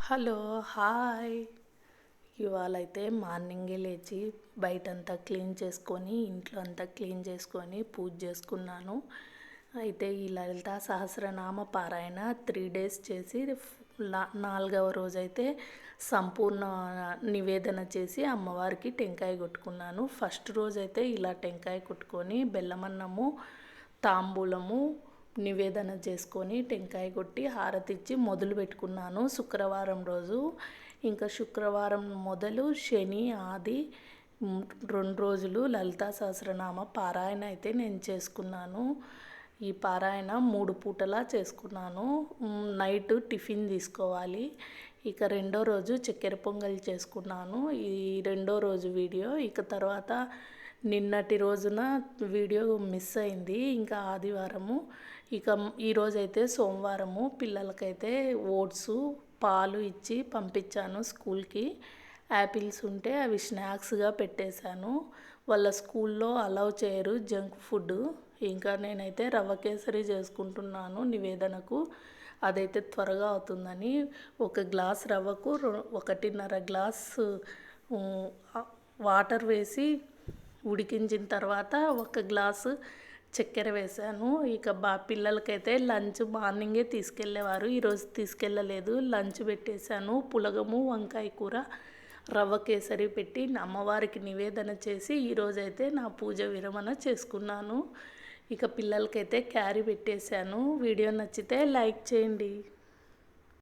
Hello, hi. ఇవాళైతే మార్నింగే లేచి బయటంతా clean చేసుకొని, ఇంట్లో అంతా క్లీన్ చేసుకొని పూజ చేసుకున్నాను. అయితే ఈ లలితా సహస్రనామ పారాయణ 3 డేస్ చేసి, నాలుగవ రోజైతే సంపూర్ణ నివేదన చేసి అమ్మవారికి టెంకాయ కొట్టుకున్నాను. ఫస్ట్ రోజైతే ఇలా టెంకాయ కొట్టుకొని బెల్లమన్నము, తాంబూలము నివేదన చేసుకొని టెంకాయ కొట్టి హారతిచ్చి మొదలు పెట్టుకున్నాను శుక్రవారం రోజు. ఇంకా శుక్రవారం మొదలు శని ఆది 2 రోజులు లలితా సహస్రనామ పారాయణ అయితే నేను చేసుకున్నాను. ఈ పారాయణ 3 పూటలా చేసుకున్నాను. నైట్ టిఫిన్ తీసుకోవాలి. ఇక రెండో రోజు చక్కెర పొంగల్ చేసుకున్నాను. ఈ రెండో రోజు వీడియో. ఇక తర్వాత నిన్నటి రోజున వీడియో మిస్ అయింది. ఇంకా ఆదివారము. ఇక ఈరోజైతే సోమవారము. పిల్లలకైతే ఓట్స్ పాలు ఇచ్చి పంపించాను స్కూల్కి. యాపిల్స్ ఉంటే అవి స్నాక్స్గా పెట్టేశాను. వాళ్ళ స్కూల్లో అలౌ చేయరు జంక్ ఫుడ్. ఇంకా నేనైతే రవ్వ కేసరి చేసుకుంటున్నాను నివేదనకు. అదైతే త్వరగా అవుతుందని 1 గ్లాస్ రవ్వకు 1.5 గ్లాసు వాటర్ వేసి ఉడికించిన తర్వాత 1 గ్లాసు చక్కెర వేసాను. ఇక పిల్లలకైతే లంచ్ మార్నింగే తీసుకెళ్ళేవారు. ఈరోజు తీసుకెళ్ళలేదు. లంచ్ పెట్టేశాను. పులగము, వంకాయ కూర, రవ్వ కేసరి పెట్టి అమ్మవారికి నివేదన చేసి ఈరోజైతే నా పూజ విరమణ చేసుకున్నాను. ఇక పిల్లలకైతే క్యారీ పెట్టేశాను. వీడియో నచ్చితే లైక్ చేయండి.